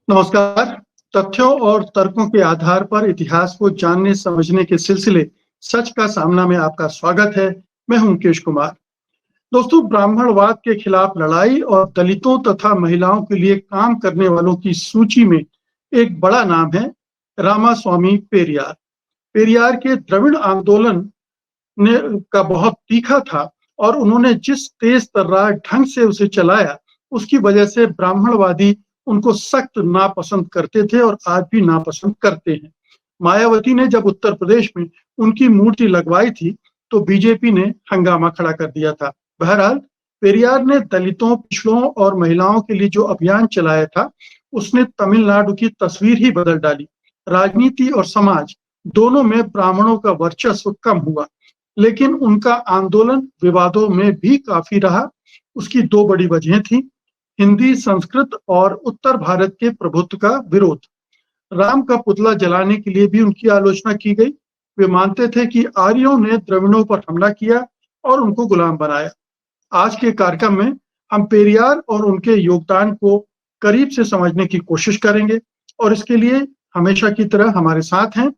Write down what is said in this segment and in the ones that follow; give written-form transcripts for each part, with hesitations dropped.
नमस्कार। तथ्यों और तर्कों के आधार पर इतिहास को जानने समझने के सिलसिले सच का सामना में आपका स्वागत है। मैं हूं मुकेश कुमार। दोस्तों, ब्राह्मणवाद के खिलाफ लड़ाई और दलितों तथा महिलाओं के लिए काम करने वालों की सूची में एक बड़ा नाम है रामास्वामी पेरियार। पेरियार के द्रविड़ आंदोलन ने का बहुत तीखा था और उन्होंने जिस तेज तर्रार ढंग से उसे चलाया, उसकी वजह से ब्राह्मणवादी उनको सख्त नापसंद करते थे और आज भी नापसंद करते हैं। मायावती ने जब उत्तर प्रदेश में उनकी मूर्ति लगवाई थी, तो बीजेपी ने हंगामा खड़ा कर दिया था। बहरहाल, पेरियार ने दलितों, पिछड़ों और महिलाओं के लिए जो अभियान चलाया था, उसने तमिलनाडु की तस्वीर ही बदल डाली। राजनीति और समाज दोनों में ब्राह्मणों का वर्चस्व कम हुआ, लेकिन उनका आंदोलन विवादों में भी काफी रहा। उसकी दो बड़ी वजहें थी: हिंदी, संस्कृत और उत्तर भारत के प्रभुत्व का विरोध। राम का पुतला जलाने के लिए भी उनकी आलोचना की गई। वे मानते थे कि आर्यों ने द्रविड़ों पर हमला किया और उनको गुलाम बनाया। आज के कार्यक्रम में हम पेरियार और उनके योगदान को करीब से समझने की कोशिश करेंगे, और इसके लिए हमेशा की तरह हमारे साथ हैं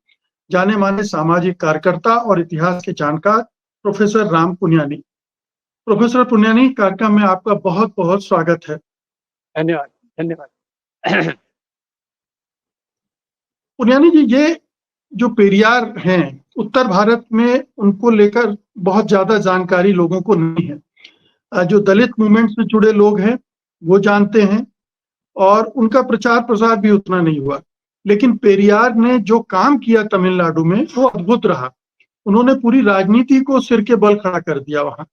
जाने माने सामाजिक कार्यकर्ता और इतिहास के जानकार प्रोफेसर राम पुनियानी। प्रोफेसर पुनियानी, कार्यक्रम में आपका बहुत बहुत स्वागत है। धन्यवाद, धन्यवाद। पुनियानी जी, ये जो पेरियार हैं, उत्तर भारत में उनको लेकर बहुत ज्यादा जानकारी लोगों को नहीं है। जो दलित मूवमेंट से जुड़े लोग हैं वो जानते हैं, और उनका प्रचार प्रसार भी उतना नहीं हुआ। लेकिन पेरियार ने जो काम किया तमिलनाडु में, वो अद्भुत रहा। उन्होंने पूरी राजनीति को सिर के बल खड़ा कर दिया वहां।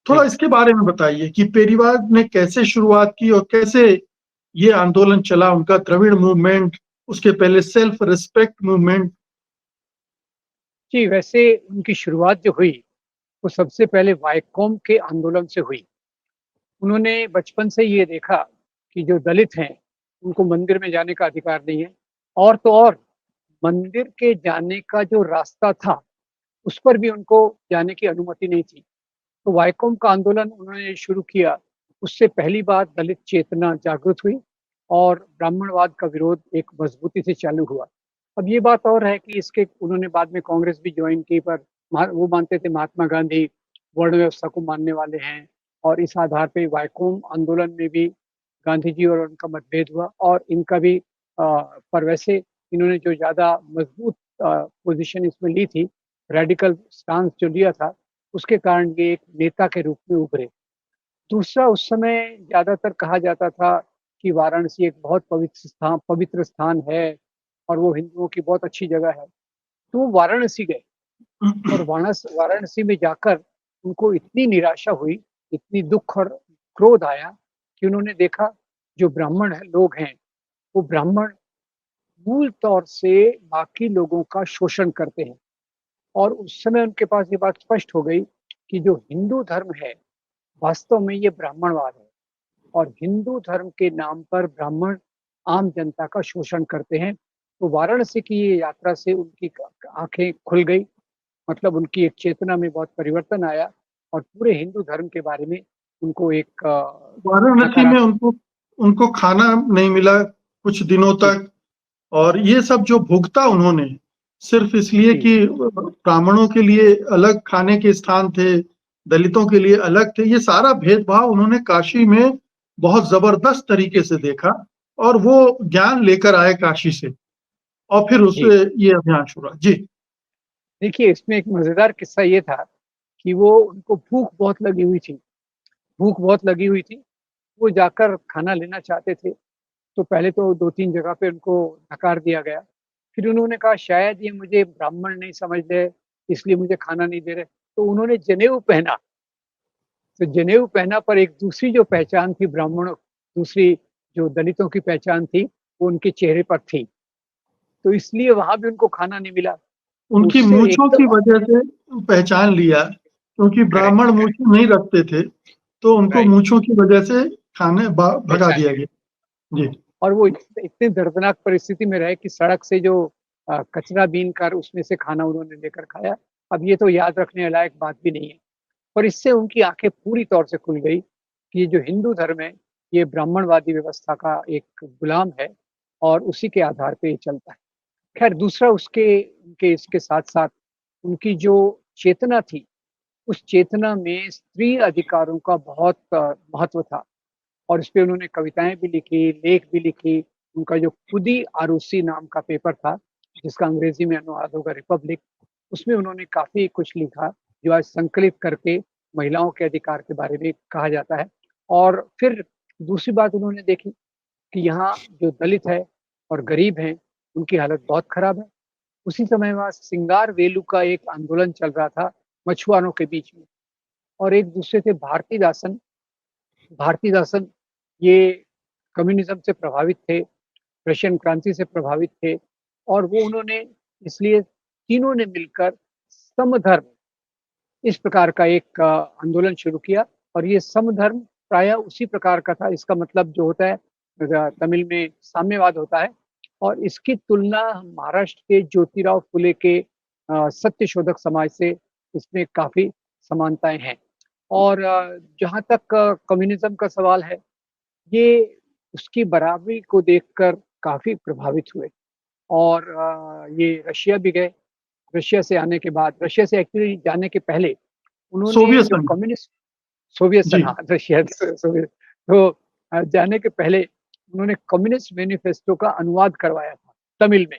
थोड़ा इसके बारे में बताइए कि पेरियार ने कैसे शुरुआत की और कैसे ये आंदोलन चला, उनका द्रविड़ मूवमेंट, उसके पहले सेल्फ रिस्पेक्ट मूवमेंट। जी, वैसे उनकी शुरुआत जो हुई, वो सबसे पहले वाइकोम के आंदोलन से हुई। उन्होंने बचपन से ये देखा कि जो दलित हैं, उनको मंदिर में जाने का अधिकार नहीं है, और तो और मंदिर के जाने का जो रास्ता था, उस पर भी उनको जाने की अनुमति नहीं थी। तो वाइकोम का आंदोलन उन्होंने शुरू किया, उससे पहली बार दलित चेतना जागृत हुई और ब्राह्मणवाद का विरोध एक मजबूती से चालू हुआ। अब ये बात और है कि इसके उन्होंने बाद में कांग्रेस भी ज्वाइन की, पर वो मानते थे महात्मा गांधी वर्ण व्यवस्था को मानने वाले हैं, और इस आधार पे वाइकोम आंदोलन में भी गांधी जी और उनका मतभेद हुआ, और इनका भी पर वैसे इन्होंने जो ज़्यादा मजबूत पोजीशन इसमें ली थी, रेडिकल स्टांस जो लिया था, उसके कारण ये एक नेता के रूप में उभरे। दूसरा, उस समय ज़्यादातर कहा जाता था कि वाराणसी एक बहुत पवित्र स्थान है और वो हिंदुओं की बहुत अच्छी जगह है। तो वो वाराणसी गए, और वाराणसी में जाकर उनको इतनी निराशा हुई, इतनी दुःख और क्रोध आया कि उन्होंने देखा जो ब्राह्मण लोग हैं, वो ब्राह्मण मूल तौर से बाकी लोगों का शोषण करते हैं। और उस समय उनके पास ये बात स्पष्ट हो गई कि जो हिंदू धर्म है, वास्तव में ये ब्राह्मणवाद है, और हिंदू धर्म के नाम पर ब्राह्मण आम जनता का शोषण करते हैं। तो वाराणसी की ये यात्रा से उनकी आंखें खुल गई, मतलब उनकी एक चेतना में बहुत परिवर्तन आया, और पूरे हिंदू धर्म के बारे में उनको एक वाराणसी में सकारात्मक। उनको उनको खाना नहीं मिला कुछ दिनों जी, तक, और ये सब जो भुगता उन्होंने, सिर्फ इसलिए जी, कि ब्राह्मणों के लिए अलग खाने के स्थान थे, दलितों के लिए अलग थे, ये सारा भेदभाव उन्होंने काशी में बहुत जबरदस्त तरीके से देखा, और वो ज्ञान लेकर आए काशी से, और फिर जी। उससे ये अभियान शुरू हुआ। जी। देखिए, इसमें एक मज़ेदार किस्सा ये था कि वो उनको भूख बहुत लगी हुई थी, भूख बहुत लगी हुई थी। वो जाकर खाना लेना चाहते थे, तो पहले तो 2-3 जगह पे उनको नकार दिया गया। फिर उन्होंने कहा शायद ये मुझे ब्राह्मण नहीं समझ रहे, इसलिए मुझे खाना नहीं दे रहे। तो उन्होंने जनेऊ पहना, तो जनेऊ पहना, पर एक दूसरी जो पहचान थी ब्राह्मणों, दूसरी जो दलितों की पहचान थी, वो उनके चेहरे पर थी। तो इसलिए वहाँ भी उनको खाना नहीं मिला। तो उनकी उससे एक मूंछों तो की वजह से पहचान लिया, क्योंकि करेक्ट, ब्राह्मण करेक्ट, मूंछ नहीं रखते थे, तो उनको राइट, मूंछों की वजह से भगा पहचान दिया लिया। गया। जी। और वो इतनी दर्दनाक परिस्थिति में रहे कि सड़क से जो कचरा बीनकर उसमें से खाना उन्होंने लेकर खाया। अब ये तो याद रखने लायक बात भी नहीं है, पर इससे उनकी आँखें पूरी तौर से खुल गई कि ये जो हिंदू धर्म है, ये ब्राह्मणवादी व्यवस्था का एक गुलाम है और उसी के आधार पे ये चलता है। खैर दूसरा उसके उनके इसके साथ-साथ उनकी जो चेतना थी, उस चेतना में स्त्री अधिकारों का बहुत महत्व था और इस पे उन्होंने कविताएँ भी लिखी, लेख भी लिखी। उनका जो खुदी आरूसी नाम का पेपर था, जिसका अंग्रेज़ी में अनुवाद होगा रिपब्लिक, उसमें उन्होंने काफ़ी कुछ लिखा, जो आज संकलित करके महिलाओं के अधिकार के बारे में कहा जाता है। और फिर दूसरी बात उन्होंने देखी कि यहाँ जो दलित है और गरीब हैं, उनकी हालत बहुत खराब है। उसी समय वहाँ सिंगारवेलु का एक आंदोलन चल रहा था मछुआरों के बीच में और एक दूसरे से भारतीदासन ये कम्युनिज़्म से प्रभावित थे, रशियन क्रांति से प्रभावित थे और वो उन्होंने इसलिए तीनों ने मिलकर समधर्म इस प्रकार का एक आंदोलन शुरू किया और ये समधर्म प्रायः उसी प्रकार का था। इसका मतलब जो होता है तमिल में साम्यवाद होता है और इसकी तुलना हम महाराष्ट्र के ज्योतिराव फुले के सत्यशोधक समाज से इसमें काफ़ी समानताएँ हैं। और जहाँ तक कम्युनिज़्म का सवाल है, ये उसकी बराबरी को देखकर काफ़ी प्रभावित हुए और ये रशिया भी गए। रशिया से आने के बाद रशिया से एक्चुअली जाने के पहले उन्होंने सोवियत जो संघ। कम्युनिस्ट सोवियत संघ जी। हाँ, रशिया सोवियत तो जाने के पहले उन्होंने कम्युनिस्ट मैनिफेस्टो का अनुवाद करवाया था तमिल में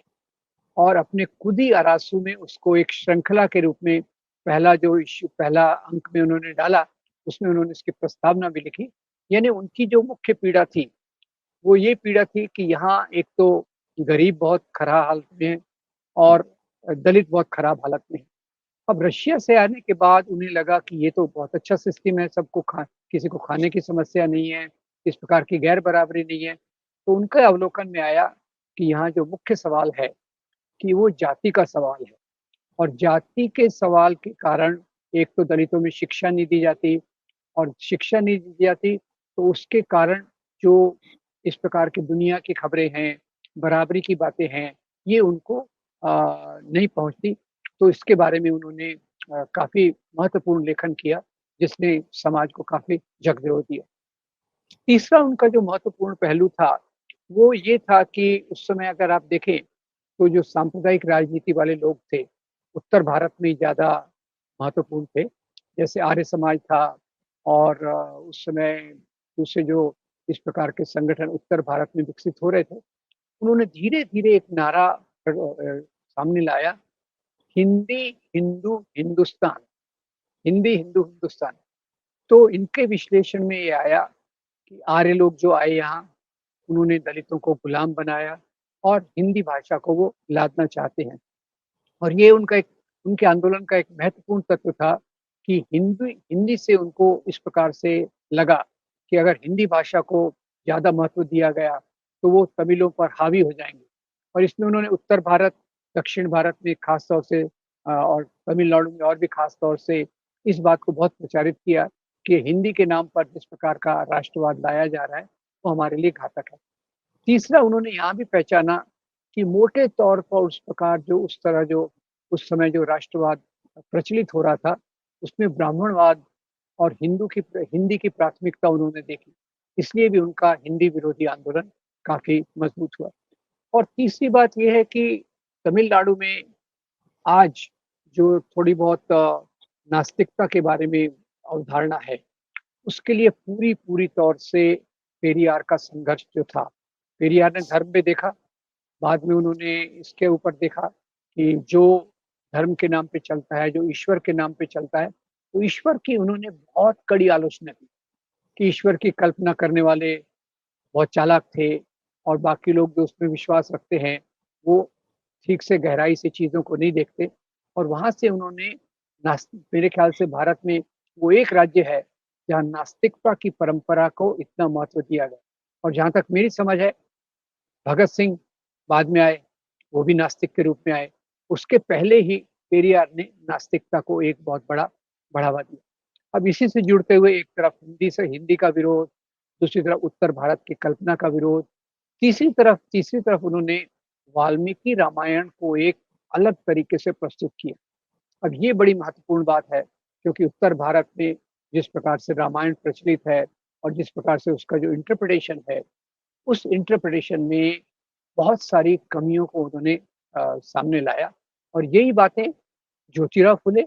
और अपने खुद ही अरासू में उसको एक श्रृंखला के रूप में पहला अंक में उन्होंने डाला, उसमें उन्होंने इसकी प्रस्तावना भी लिखी। यानी उनकी जो मुख्य पीड़ा थी, वो ये पीड़ा थी कि यहाँ एक तो गरीब बहुत खराब हालत में है और दलित बहुत खराब हालत में है। अब रशिया से आने के बाद उन्हें लगा कि ये तो बहुत अच्छा सिस्टम है, सबको खा किसी को खाने की समस्या नहीं है, इस प्रकार की गैर बराबरी नहीं है। तो उनके अवलोकन में आया कि यहाँ जो मुख्य सवाल है कि वो जाति का सवाल है और जाति के सवाल के कारण एक तो दलितों में शिक्षा नहीं दी जाती और शिक्षा नहीं दी जाती तो उसके कारण जो इस प्रकार की दुनिया की खबरें हैं, बराबरी की बातें हैं, ये उनको नहीं पहुँचती। तो इसके बारे में उन्होंने काफ़ी महत्वपूर्ण लेखन किया, जिसने समाज को काफ़ी झकझोर दिया। तीसरा उनका जो महत्वपूर्ण पहलू था, वो ये था कि उस समय अगर आप देखें, तो जो सांप्रदायिक राजनीति वाले लोग थे, उत्तर भारत में ज़्यादा महत्वपूर्ण थे। जैसे आर्य समाज था और उस समय दूसरे जो इस प्रकार के संगठन उत्तर भारत में विकसित हो रहे थे, उन्होंने धीरे-धीरे एक नारा सामने लाया, हिंदी, हिंदू, हिंदुस्तान, हिंदी, हिंदू, हिंदुस्तान। तो इनके विश्लेषण में ये आया कि आर्य लोग जो आए यहाँ, उन्होंने दलितों को गुलाम बनाया और हिंदी भाषा को वो लादना चाहते हैं। और ये उनके आंदोलन का एक महत्वपूर्ण तत्व था कि हिंदी से उनको इस प्रकार से लगा कि अगर हिंदी भाषा को ज़्यादा महत्व दिया गया, तो वो तमिलों पर हावी हो जाएँगे। और इसमें उन्होंने उत्तर भारत, दक्षिण भारत में ख़ास तौर से और तमिलनाडु में और भी ख़ास तौर से इस बात को बहुत प्रचारित किया कि हिंदी के नाम पर जिस प्रकार का राष्ट्रवाद लाया जा रहा है, वो हमारे लिए घातक है। तीसरा उन्होंने यहाँ भी पहचाना कि मोटे तौर पर उस प्रकार जो उस तरह जो उस समय जो राष्ट्रवाद प्रचलित हो रहा था, उसमें ब्राह्मणवाद और हिंदी की प्राथमिकता उन्होंने देखी। इसलिए भी उनका हिंदी विरोधी आंदोलन काफ़ी मजबूत हुआ। और तीसरी बात ये है कि तमिलनाडु में आज जो थोड़ी बहुत नास्तिकता के बारे में अवधारणा है, उसके लिए पूरी तौर से पेरियार का संघर्ष जो था, पेरियार ने धर्म पे देखा, बाद में उन्होंने इसके ऊपर देखा कि जो धर्म के नाम पे चलता है, जो ईश्वर के नाम पे चलता है, तो ईश्वर की उन्होंने बहुत कड़ी आलोचना की कि ईश्वर की कल्पना करने वाले बहुत चालाक थे और बाकी लोग जो उसमें विश्वास रखते हैं, वो ठीक से गहराई से चीज़ों को नहीं देखते और वहाँ से उन्होंने मेरे ख्याल से भारत में वो एक राज्य है, जहाँ नास्तिकता की परंपरा को इतना महत्व दिया गया और जहाँ तक मेरी समझ है, भगत सिंह बाद में आए, वो भी नास्तिक के रूप में आए। उसके पहले ही पेरियार ने नास्तिकता को एक बहुत बड़ा बढ़ावा दिया। अब इसी से जुड़ते हुए एक तरफ हिंदी का विरोध, दूसरी तरफ उत्तर भारत की कल्पना का विरोध, तीसरी तरफ उन्होंने वाल्मीकि रामायण को एक अलग तरीके से प्रस्तुत किया। अब ये बड़ी महत्वपूर्ण बात है क्योंकि उत्तर भारत में जिस प्रकार से रामायण प्रचलित है और जिस प्रकार से उसका जो इंटरप्रिटेशन है, उस इंटरप्रिटेशन में बहुत सारी कमियों को उन्होंने सामने लाया और यही बातें ज्योतिराव फुले,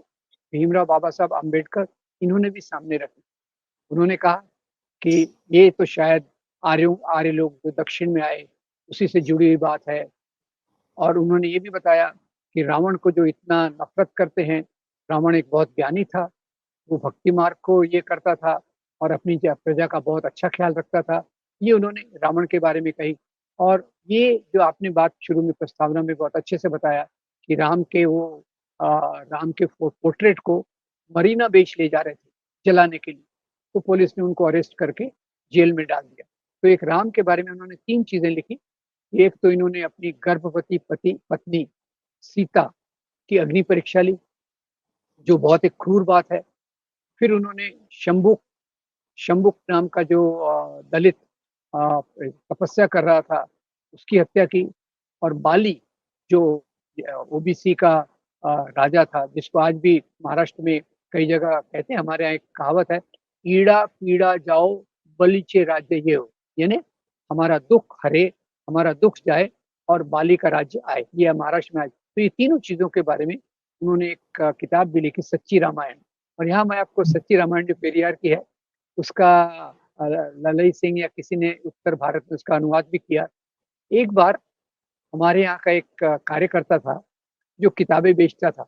भीमराव बाबा साहब अम्बेडकर इन्होंने भी सामने रखी। उन्होंने कहा कि ये तो शायद आर्य लोग जो दक्षिण में आए, उसी से जुड़ी हुई बात है और उन्होंने ये भी बताया कि रावण को जो इतना नफ़रत करते हैं, रावण एक बहुत ज्ञानी था, वो भक्ति मार्ग को ये करता था और अपनी प्रजा का बहुत अच्छा ख़्याल रखता था। ये उन्होंने रावण के बारे में कही और ये जो आपने बात शुरू में प्रस्तावना में बहुत अच्छे से बताया कि राम के पोर्ट्रेट को मरीना बीच ले जा रहे थे, जलाने के लिए। तो पुलिस ने उनको अरेस्ट करके जेल में डाल दिया। तो एक राम के बारे में उन्होंने 3 चीज़ें लिखी। एक तो इन्होंने अपनी गर्भवती पत्नी सीता की अग्नि परीक्षा ली, जो बहुत एक क्रूर बात है। फिर उन्होंने शंबुक शंबुक नाम का जो दलित तपस्या कर रहा था, उसकी हत्या की और बाली जो ओबीसी का राजा था, जिसको आज भी महाराष्ट्र में कई जगह कहते हैं, हमारे यहाँ एक कहावत है, "ईड़ा पीड़ा जाओ, बलीचे राज्य ये हो", यानी हमारा दुःख हरे, हमारा दुःख जाए और बाली का राज्य आए। ये महाराष्ट्र में आज। तो ये तीनों चीज़ों के बारे में उन्होंने एक किताब भी लिखी, सच्ची रामायण। और यहाँ मैं आपको सच्ची रामायण जो पेरियार की है, उसका ललई सिंह या किसी ने उत्तर भारत में उसका अनुवाद भी किया। एक बार हमारे यहाँ का एक कार्यकर्ता था, जो किताबें बेचता था।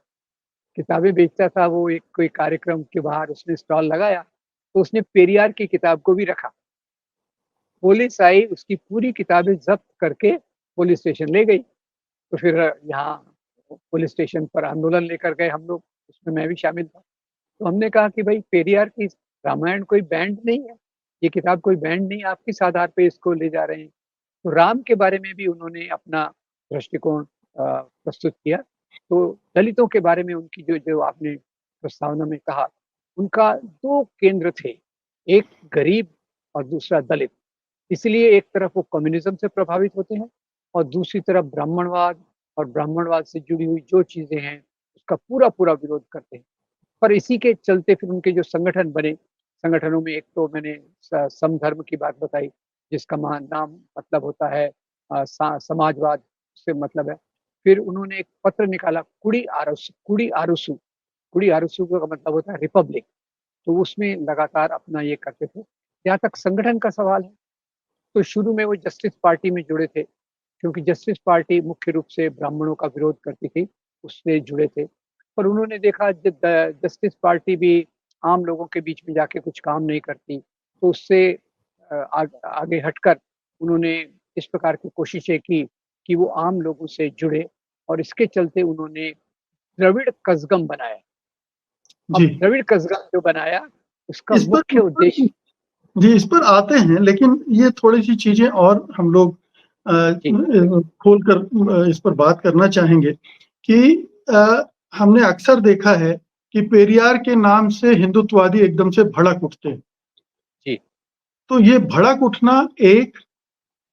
किताबें बेचता था, वो एक कोई कार्यक्रम के बाहर उसने स्टॉल लगाया, तो उसने पेरियार की किताब को भी रखा। पुलिस आई, उसकी पूरी किताबें ज़ब्त करके पुलिस स्टेशन ले गई। तो फिर यहाँ पुलिस स्टेशन पर आंदोलन लेकर गए हम लोग, उसमें मैं भी शामिल था। तो हमने कहा कि भई पेरियार की रामायण कोई बैंड नहीं है, ये किताब कोई बैंड नहीं है, आप किस आधार पे इसको ले जा रहे हैं? तो राम के बारे में भी उन्होंने अपना दृष्टिकोण प्रस्तुत किया। तो दलितों के बारे में उनकी जो जो आपने प्रस्तावना में कहा, उनका 2 केंद्र थे, एक गरीब और दूसरा दलित। इसलिए एक तरफ वो कम्युनिज़्म से प्रभावित होते हैं और दूसरी तरफ ब्राह्मणवाद और ब्राह्मणवाद से जुड़ी हुई जो चीज़ें हैं, उसका पूरा-पूरा विरोध करते हैं। पर इसी के चलते फिर उनके जो संगठन बने, संगठनों में एक तो मैंने समधर्म की बात बताई, जिसका नाम मतलब होता है समाजवाद से मतलब है। फिर उन्होंने एक पत्र निकाला, कुड़ी आरुसु का मतलब होता है रिपब्लिक, तो उसमें लगातार अपना ये करते थे। जहाँ तक संगठन का सवाल है, तो शुरू में वो जस्टिस पार्टी में जुड़े थे, क्योंकि जस्टिस पार्टी मुख्य रूप से ब्राह्मणों का विरोध करती थी, उससे जुड़े थे। पर उन्होंने देखा जस्टिस पार्टी भी आम लोगों के बीच में जाके कुछ काम नहीं करती, तो उससे आगे हटकर उन्होंने इस प्रकार की कोशिशें की कि वो आम लोगों से जुड़े और इसके चलते उन्होंने द्रविड़ कज़गम बनाया। जी। अब द्रविड़ कज़गम जो बनाया, उसका इस पर मुख्य उद्देश्य जी, इस पर आते हैं, लेकिन ये थोड़ी-सी चीज़ें और हम लोग जी, खोलकर इस पर बात करना चाहेंगे कि हमने अक्सर देखा है कि पेरियार के नाम से हिंदुत्ववादी एकदम से भड़क उठते हैं। जी, तो ये भड़क उठना, एक,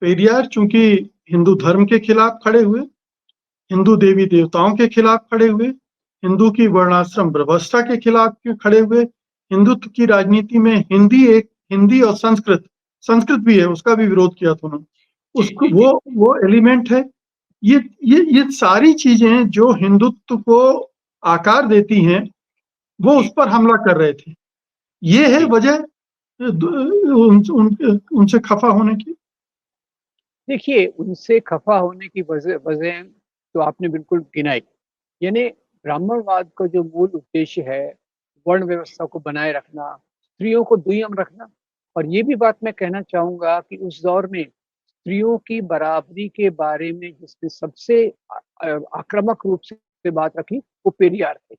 पेरियार चूँकि हिंदू धर्म के खिलाफ खड़े हुए, हिंदू देवी-देवताओं के खिलाफ खड़े हुए, हिंदू की वर्णाश्रम व्यवस्था के खिलाफ खड़े हुए, हिंदुत्व की राजनीति में हिंदी और संस्कृत भी है, उसका भी विरोध किया था उन्होंने। जी, उसको जी, जी, वो एलिमेंट है। ये सारी चीज़ें जो हिंदुत्व को आकार देती हैं, वो उस जी, पर हमला कर रहे थे। ये है जी। वजह उनसे खफा होने की? देखिए, उनसे खफ़ा होने की वजह तो आपने बिल्कुल गिनाई। यानी ब्राह्मणवाद का जो मूल उद्देश्य है, वर्ण व्यवस्था को बनाए रखना, स्त्रियों को दुय्यम रखना और ये भी बात मैं कहना चाहूँगा कि उस दौर में स्त्रियों की बराबरी के बारे में जिसने सबसे आक्रामक रूप से बात रखी, वो पेरियार थे।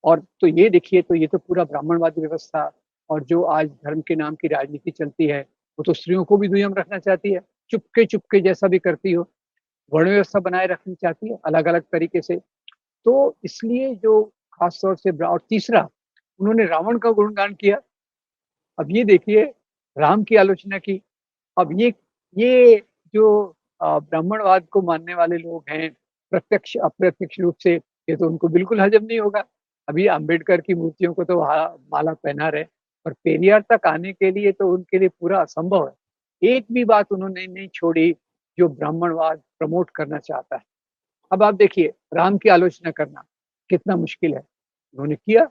और तो ये देखिए, तो ये तो पूरा ब्राह्मणवादी व्यवस्था और जो आज धर्म के नाम की राजनीति चलती है, वो तो स्त्रियों को भी दुय्यम रखना चाहती है, चुपके-चुपके जैसा भी करती हो, वर्ण व्यवस्था बनाए रखनी चाहती है, अलग-अलग तरीके से। तो इसलिए जो ख़ास तौर से और तीसरा, उन्होंने रावण का गुणगान किया। अब ये देखिए, राम की आलोचना की। अब ये जो ब्राह्मणवाद को मानने वाले लोग हैं, प्रत्यक्ष अप्रत्यक्ष रूप से, ये तो उनको बिल्कुल हज़म नहीं होगा। अभी अम्बेडकर की मूर्तियों को तो माला पहना रहे और पेरियार तक आने के लिए तो उनके लिए पूरा असंभव है। एक भी बात उन्होंने नहीं छोड़ी जो ब्राह्मणवाद प्रमोट करना चाहता है। अब आप देखिए, राम की आलोचना करना कितना मुश्किल है, उन्होंने किया,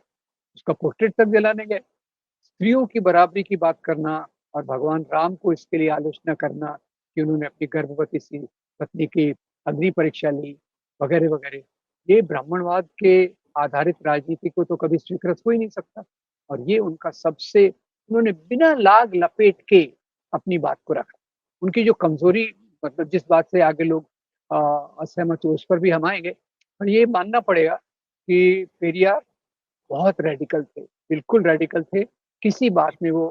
उसका पोर्ट्रेट तक जलाने गए। स्त्रियों की बराबरी की बात करना और भगवान राम को इसके लिए आलोचना करना कि उन्होंने अपनी गर्भवती सी पत्नी की अग्नि परीक्षा ली, वगैरह वगैरह, ये ब्राह्मणवाद के आधारित राजनीति को तो कभी स्वीकृत हो ही नहीं सकता। और ये उनका सबसे, उन्होंने बिना लाग लपेट के अपनी बात को रखा। उनकी जो कमजोरी, मतलब जिस बात से आगे लोग असहमत हुए, उस पर भी हम आएंगे। पर ये मानना पड़ेगा कि पेरियार बहुत रेडिकल थे, बिल्कुल रेडिकल थे। किसी बात में वो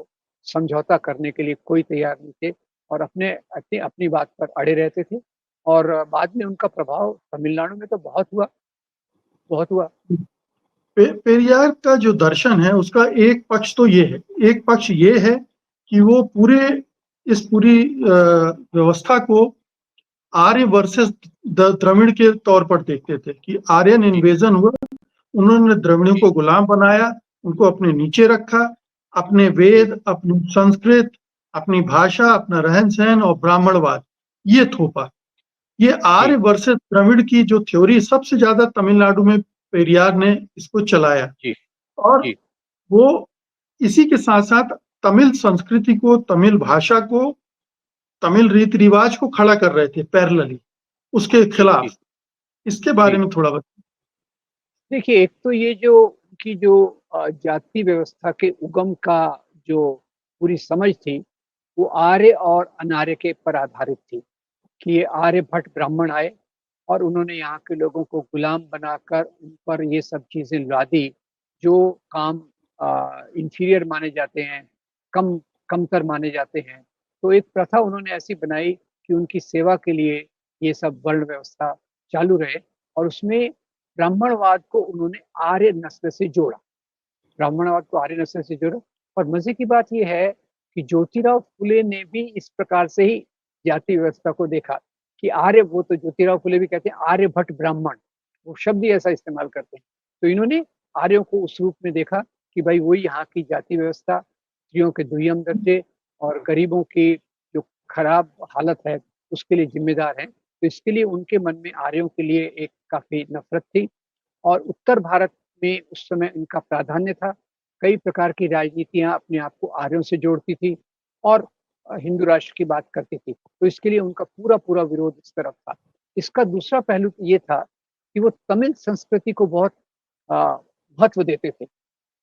समझौता करने के लिए कोई तैयार नहीं थे और अपनी बात पर अड़े रहते थे। और बाद में उनका प्रभाव तमिलनाडु में तो बहुत हुआ, बहुत हुआ। पेरियार का जो दर्शन है उसका एक पक्ष तो ये है, एक पक्ष ये है कि वो इस पूरी व्यवस्था को आर्य वर्सेस द्रविड़ के तौर पर देखते थे कि आर्यन इन्वेजन हुआ, उन्होंने द्रविड़ों को गुलाम बनाया, उनको अपने नीचे रखा, अपने वेद, अपनी संस्कृत, अपनी भाषा, अपना रहन सहन और ब्राह्मणवाद ये थोपा। ये आर्य वर्सेस द्रविड़ की जो थ्योरी सबसे ज्यादा तमिलनाडु में पेरियार ने इसको चलाया। जी, और जी, वो इसी के साथ साथ तमिल संस्कृति को, तमिल भाषा को, तमिल रीति रिवाज को खड़ा कर रहे थे पैरेलली उसके जी, खिलाफ। इसके बारे जी। में थोड़ा बताइए। देखिए, एक तो ये जो उनकी जो जाति व्यवस्था के उगम का जो पूरी समझ थी, वो आर्य और अनार्य के पर आधारित थी कि ये आर्यभट्ट ब्राह्मण आए और उन्होंने यहाँ के लोगों को गुलाम बनाकर उन पर ये सब चीज़ें लादी, जो काम इंफीरियर माने जाते हैं, कम कमतर माने जाते हैं। तो एक प्रथा उन्होंने ऐसी बनाई कि उनकी सेवा के लिए ये सब वर्ण व्यवस्था चालू रहे और उसमें ब्राह्मणवाद को उन्होंने आर्य नस्ल से जोड़ा, ब्राह्मणवाद को आर्य नस्ल से जोड़ा। और मज़े की बात ये है कि ज्योतिराव फुले ने भी इस प्रकार से ही जाति व्यवस्था को देखा कि आर्य, वो तो ज्योतिराव फुले भी कहते हैं आर्यभट्ट ब्राह्मण, वो शब्द ही ऐसा इस्तेमाल करते हैं। तो इन्होंने आर्यों को उस रूप में देखा कि भाई वही यहाँ की जाति व्यवस्था, स्त्रियों के दुय्यम दर्जे और गरीबों की जो खराब हालत है उसके लिए जिम्मेदार है। तो इसके लिए उनके मन में आर्यों के लिए एक काफ़ी नफरत थी। और उत्तर भारत में उस समय उनका प्राधान्य था। कई प्रकार की राजनीतियाँ अपने आप को आर्यों से जोड़ती थी और हिंदू राष्ट्र की बात करती थी। तो इसके लिए उनका पूरा-पूरा विरोध इस तरफ था। इसका दूसरा पहलू ये था कि वो तमिल संस्कृति को बहुत अ, महत्व देते थे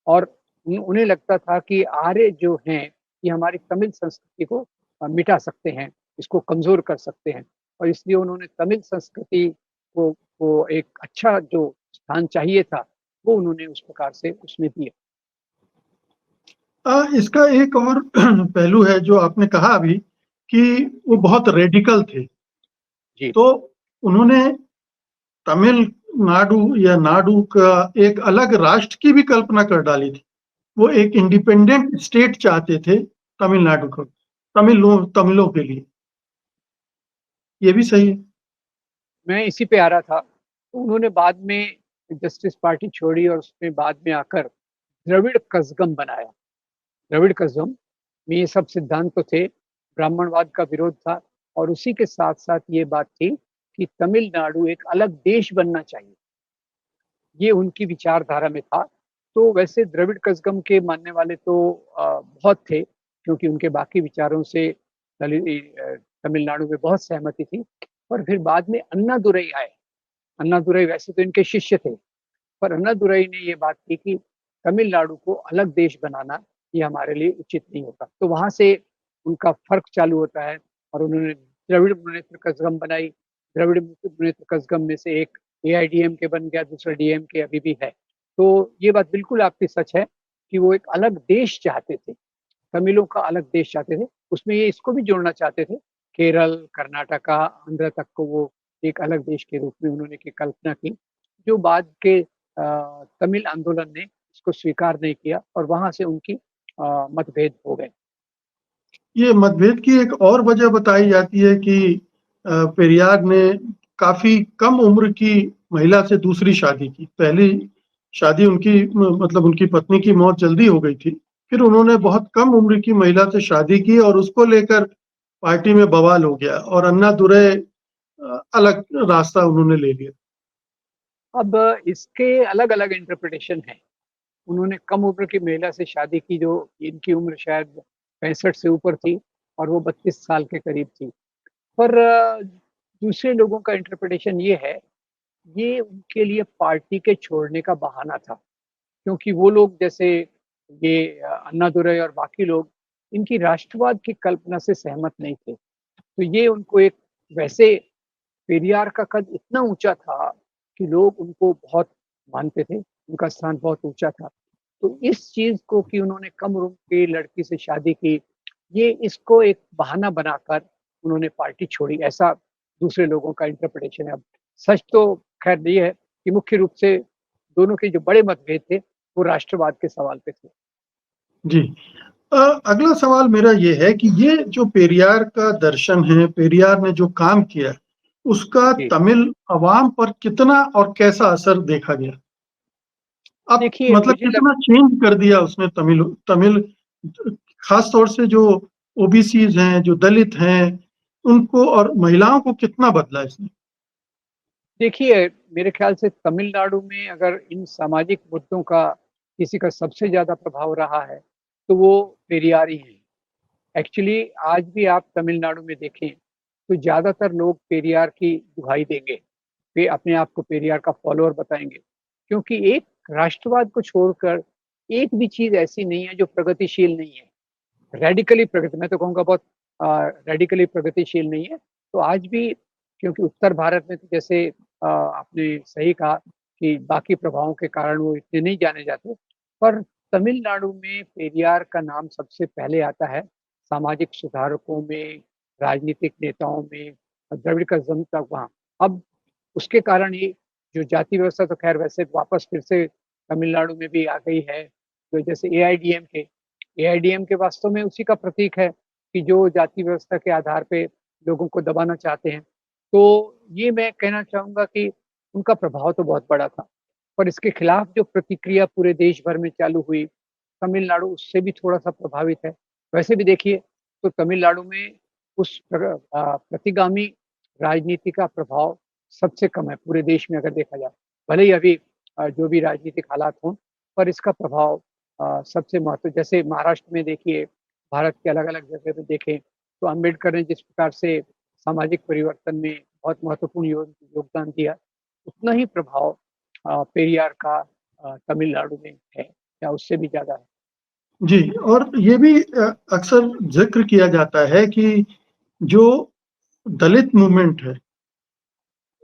और उन्हें लगता था कि आर्य जो हैं, ये हमारी तमिल संस्कृति को मिटा सकते हैं, इसको कमज़ोर कर सकते हैं। और इसलिए उन्होंने तमिल संस्कृति को एक अच्छा जो स्थान चाहिए था, वो उन्होंने उस प्रकार से उसमें दिया। इसका एक और पहलू है जो आपने कहा अभी कि वो जी, बहुत रेडिकल थे। जी, तो उन्होंने तमिलनाडु या नाडु का एक अलग राष्ट्र की भी कल्पना कर डाली थी। वो एक इंडिपेंडेंट स्टेट चाहते थे तमिलनाडु को, तमिलों के लिए। ये भी सही है। मैं इसी पे आ रहा था। तो उन्होंने बाद में जस्टिस पार्टी छोड़ी और उसमें बाद में आकर द्रविड़ कज़गम बनाया। द्रविड़ कज़गम में ये सब सिद्धांत तो थे, ब्राह्मणवाद का विरोध था और उसी के साथ-साथ ये बात थी कि तमिलनाडु एक अलग देश बनना चाहिए। ये उनकी विचारधारा में था। तो वैसे द्रविड़ कज़गम के मानने वाले तो बहुत थे, क्योंकि उनके बाकी विचारों से तमिलनाडु में बहुत सहमति थी। पर फिर बाद में अन्नादुरई आए। अन्नादुरई वैसे तो इनके शिष्य थे, पर अन्नादुरई ने ये बात की कि तमिलनाडु को अलग देश बनाना ये हमारे लिए उचित नहीं होता। तो वहाँ से उनका फ़र्क चालू होता है और उन्होंने द्रविड़ मुनेत्र कज़गम बनाई। द्रविड़ मुनेत्र कज़गम में से एक एआईडीएमके बन गया, दूसरा डीएमके अभी भी है। तो ये बात बिल्कुल आपकी सच है कि वो एक अलग देश चाहते थे, तमिलों का अलग देश चाहते थे। उसमें ये इसको भी जोड़ना चाहते थे, केरल, कर्नाटका, आंध्र तक को वो एक अलग देश के रूप में उन्होंने की कल्पना की, जो बाद के तमिल आंदोलन ने इसको स्वीकार नहीं किया और वहाँ से उनकी मतभेद हो गए। ये मतभेद की एक और वजह बताई जाती है कि पेरियार ने काफ़ी कम उम्र की महिला से दूसरी शादी की। पहली शादी उनकी मतलब उनकी पत्नी की मौत जल्दी हो गई थी। फिर उन्होंने बहुत कम उम्र की महिला से शादी की और उसको लेकर पार्टी में बवाल हो गया और अन्ना दुरै अलग रास्ता उन्होंने ले लिया। अब इसके अलग-अलग इंटरप्रिटेशन हैं। उन्होंने कम उम्र की महिला से शादी की जो इनकी उम्र शायद 65 से ऊपर थी और वो 32 साल के करीब थी। पर दूसरे लोगों का इंटरप्रिटेशन ये है, ये उनके लिए पार्टी के छोड़ने का बहाना था। क्योंकि वो लोग जैसे ये अन्नादुरई और बाकी लोग इनकी राष्ट्रवाद की कल्पना से सहमत नहीं थे। तो ये उनको एक वैसे पेरियार का कद इतना ऊँचा था कि लोग उनको बहुत मानते थे, उनका स्थान बहुत ऊँचा था। तो इस चीज़ को कि उन्होंने कम उम्र की लड़की से शादी की, ये इसको एक बहाना बनाकर उन्होंने पार्टी छोड़ी, ऐसा दूसरे लोगों का इंटरप्रिटेशन है। अब सच तो ख़ैर ये है कि मुख्य रूप से दोनों के जो बड़े मतभेद थे, वो राष्ट्रवाद के सवाल पे थे। जी। अगला सवाल मेरा ये है कि ये जो पेरियार का दर्शन है, पेरियार ने जो काम किया, उसका जी, तमिल अवाम पर कितना और कैसा असर देखा गया? अब देखिए मतलब मुझे लग कितना चेंज कर दिया उसने तमिल तमिल खास तौर से जो ओबीसीज़ हैं, जो दलित हैं, उनको और महिलाओं को कितना बदला इसने? देखिए, मेरे ख़्याल से तमिलनाडु में अगर इन सामाजिक मुद्दों का किसी का सबसे ज़्यादा प्रभाव रहा है, तो वो पेरियार ही हैं। एक्चुअली आज भी आप तमिलनाडु में देखें, तो ज़्यादातर लोग पेरियार की दुहाई देंगे। वे अपने आप को पेरियार का फॉलोअर बताएँगे। क्योंकि एक राष्ट्रवाद को छोड़कर एक भी चीज़ ऐसी नहीं है जो प्रगतिशील नहीं है। रेडिकली प्रगति मैं तो कहूँगा बहुत रेडिकली प्रगतिशील नहीं है। तो आज भी क्योंकि उत्तर भारत में तो जैसे आपने सही कहा कि बाकी प्रभावों के कारण वो इतने नहीं जाने जाते। पर तमिलनाडु में पेरियार का नाम सबसे पहले आता है, सामाजिक सुधारकों में, राजनीतिक नेताओं में, द्रविड़ का तक वहाँ। अब उसके कारण ही जो जाति व्यवस्था तो ख़ैर वैसे वापस फिर से तमिलनाडु में भी आ गई है। तो जैसे एआईडीएमके वास्तव में उसी का प्रतीक है कि जो जाति व्यवस्था के आधार पे लोगों को दबाना चाहते हैं। तो ये मैं कहना चाहूँगा कि उनका प्रभाव तो बहुत बड़ा था। पर इसके खिलाफ जो प्रतिक्रिया पूरे देश भर में चालू हुई, तमिलनाडु उससे भी थोड़ा-सा प्रभावित है। वैसे भी देखिए तो तमिलनाडु में उस प्रतिगामी राजनीति का प्रभाव सबसे कम है पूरे देश में अगर देखा जाए। भले ही अभी जो भी राजनीतिक हालात हों, पर इसका प्रभाव सबसे जैसे महाराष्ट्र में देखिए, भारत के अलग-अलग जगह पे देखें, तो अम्बेडकर ने जिस प्रकार से सामाजिक परिवर्तन में बहुत महत्वपूर्ण योगदान दिया, उतना ही प्रभाव पेरियार का तमिलनाडु में है या उससे भी ज़्यादा है। जी, और ये भी अक्सर ज़िक्र किया जाता है कि जो दलित मूवमेंट है,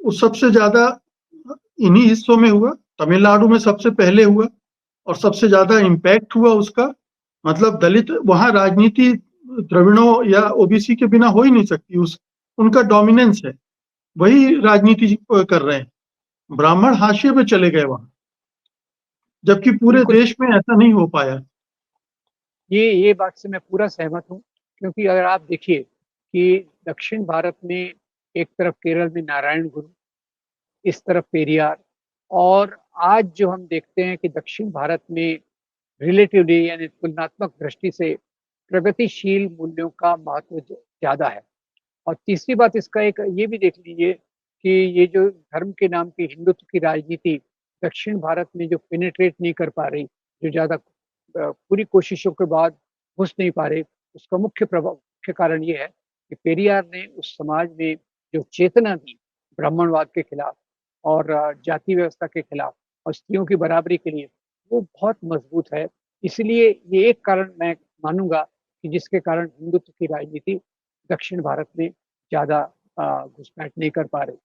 वो सबसे ज़्यादा इन्हीं हिस्सों में हुआ, तमिलनाडु में सबसे पहले हुआ और सबसे ज़्यादा इम्पैक्ट हुआ उसका। मतलब दलित वहाँ राजनीति द्रविड़ों या ओबीसी के बिना हो ही नहीं सकती, उस उनका डोमिनेंस है, वही राजनीति कर रहे हैं। ब्राह्मण हाशिए पे चले गए वहाँ, जबकि पूरे बिल्कुल देश में ऐसा नहीं हो पाया। ये बात से मैं पूरा सहमत हूँ, क्योंकि अगर आप देखिए कि दक्षिण भारत में एक तरफ केरल में नारायण गुरु, इस तरफ पेरियार और आज जो हम देखते हैं कि दक्षिण भारत में रिलेटिवली यानी तुलनात्मक दृष्टि से प्रगतिशील मूल्यों का महत्व ज़्यादा है। और तीसरी बात इसका एक ये भी देख लीजिए कि ये जो धर्म के नाम की हिंदुत्व की राजनीति दक्षिण भारत में जो पेनिट्रेट नहीं कर पा रही, जो ज़्यादा पूरी कोशिशों के बाद घुस नहीं पा रही, उसका मुख्य कारण ये है कि पेरियार ने उस समाज में जो चेतना दी ब्राह्मणवाद के खिलाफ और जाति व्यवस्था के खिलाफ और स्त्रियों की बराबरी के लिए, वो बहुत मजबूत है। इसलिए ये एक कारण मैं मानूँगा कि जिसके कारण हिंदुत्व की राजनीति दक्षिण भारत में ज़्यादा घुसपैठ नहीं कर पा रही।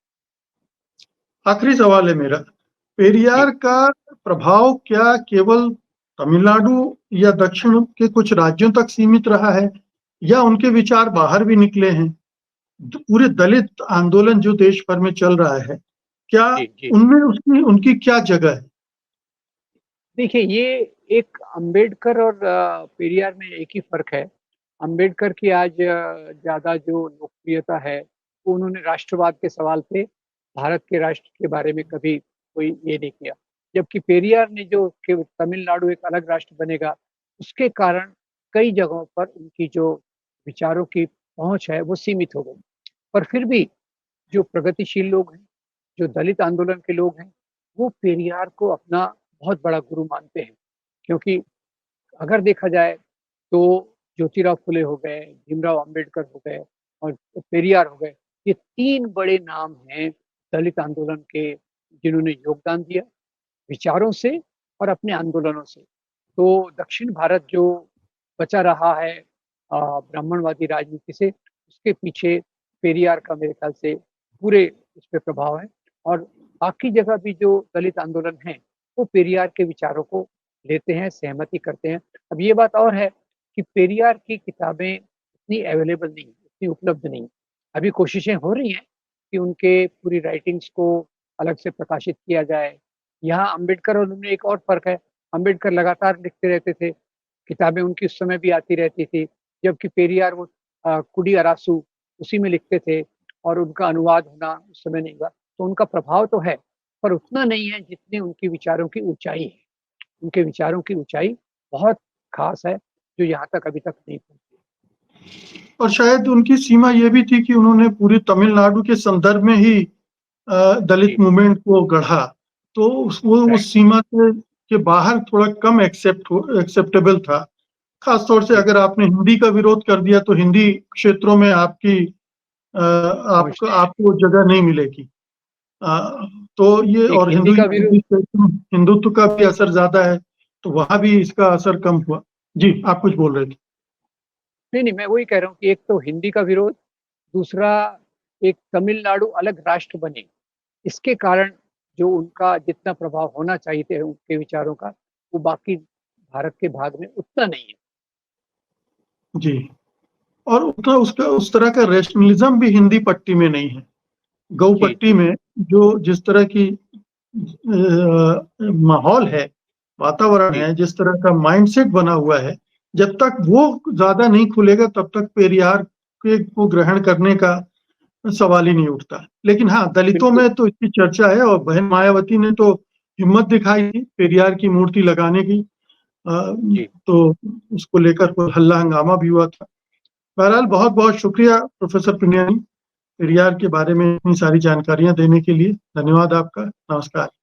आखिरी सवाल है मेरा, जी, पेरियार का प्रभाव क्या केवल तमिलनाडु या दक्षिण के कुछ राज्यों तक सीमित रहा है या उनके विचार बाहर भी निकले हैं? पूरे दलित आंदोलन जो देश भर में चल रहा है, क्या जी, जी। उनमें उसकी उनकी क्या जगह है? देखिए, ये एक अम्बेडकर और पेरियार में एक ही फ़र्क है। अम्बेडकर की आज ज़्यादा जो लोकप्रियता है, वो उन्होंने राष्ट्रवाद के सवाल पे भारत के राष्ट्र के बारे में कभी कोई ये नहीं किया। जबकि पेरियार ने जो कि तमिलनाडु एक अलग राष्ट्र बनेगा, उसके कारण कई जगहों पर उनकी जो विचारों की पहुँच है वो सीमित हो गई। पर फिर भी जो प्रगतिशील लोग हैं, जो दलित आंदोलन के लोग हैं, वो पेरियार को अपना बहुत बड़ा गुरु मानते हैं। क्योंकि अगर देखा जाए तो ज्योतिराव फुले हो गए, भीमराव अंबेडकर हो गए और पेरियार हो गए। ये 3 बड़े नाम हैं दलित आंदोलन के, जिन्होंने योगदान दिया विचारों से और अपने आंदोलनों से। तो दक्षिण भारत जो बचा रहा है ब्राह्मणवादी राजनीति से, उसके पीछे पेरियार का मेरे ख्याल से पूरे उस पे प्रभाव है। और बाकी जगह भी जो दलित आंदोलन हैं, वो पेरियार के विचारों को लेते हैं, सहमति करते हैं। अब ये बात और है कि पेरियार की किताबें इतनी अवेलेबल नहीं, इतनी उपलब्ध नहीं। अभी कोशिशें हो रही हैं कि उनके पूरी राइटिंग्स को अलग से प्रकाशित किया जाए। यहाँ अम्बेडकर और उनमें एक और फ़र्क है, अम्बेडकर लगातार लिखते रहते थे, किताबें उनकी उस समय भी आती रहती थी, जबकि पेरियार वो कुडी अरासू उसी में लिखते थे और उनका अनुवाद होना उस समय नहीं हुआ। तो उनका प्रभाव तो है, पर उतना नहीं है जितनी उनके विचारों की ऊँचाई है। उनके विचारों की ऊँचाई बहुत ख़ास है, जो यहाँ तक अभी तक नहीं पहुँची। और शायद उनकी सीमा ये भी थी कि उन्होंने पूरी तमिलनाडु के संदर्भ में ही दलित जी, मूवमेंट को गढ़ा। तो वो राइट, उस सीमा के बाहर थोड़ा कम एक्सेप्टेबल था। खास तौर से जी, अगर आपने हिंदी का विरोध कर दिया तो हिंदी क्षेत्रों में पहुँच आपको नहीं आपको जगह नहीं मिलेगी। अ, तो ये है। एक और हिंदी का विरोध हिंदुत्व का भी असर ज़्यादा है, तो वहाँ भी इसका असर कम हुआ। जी, आप कुछ बोल रहे थे। नहीं, नहीं, मैं वही कह रहा हूँ कि एक तो हिंदी का विरोध, दूसरा एक तमिलनाडु अलग राष्ट्र बने, इसके कारण जो उनका जितना प्रभाव होना चाहिए थे उनके विचारों का, वो बाकी भारत के भाग में उतना नहीं है। जी, और उतना उसका उस तरह का रैशनलिज़्म भी हिंदी पट्टी में नहीं है। गऊ जी, पट्टी में जो जिस तरह की माहौल है, वातावरण जी, है, जिस तरह का माइंडसेट बना हुआ है, जब तक वो ज़्यादा नहीं खुलेगा तब तक पेरियार के को ग्रहण करने का सवाल ही नहीं उठता। लेकिन हाँ, दलितों बिल्कुल, में तो इसकी चर्चा है और बहन मायावती ने तो हिम्मत दिखाई थी पेरियार की मूर्ति लगाने की। अ, जी। तो उसको लेकर कोई हल्ला हंगामा भी हुआ था। बहरहाल बहुत-बहुत शुक्रिया प्रोफ़ेसर पुनियानी, पेरियार के बारे में इतनी सारी जानकारियाँ देने के लिए। धन्यवाद आपका। नमस्कार।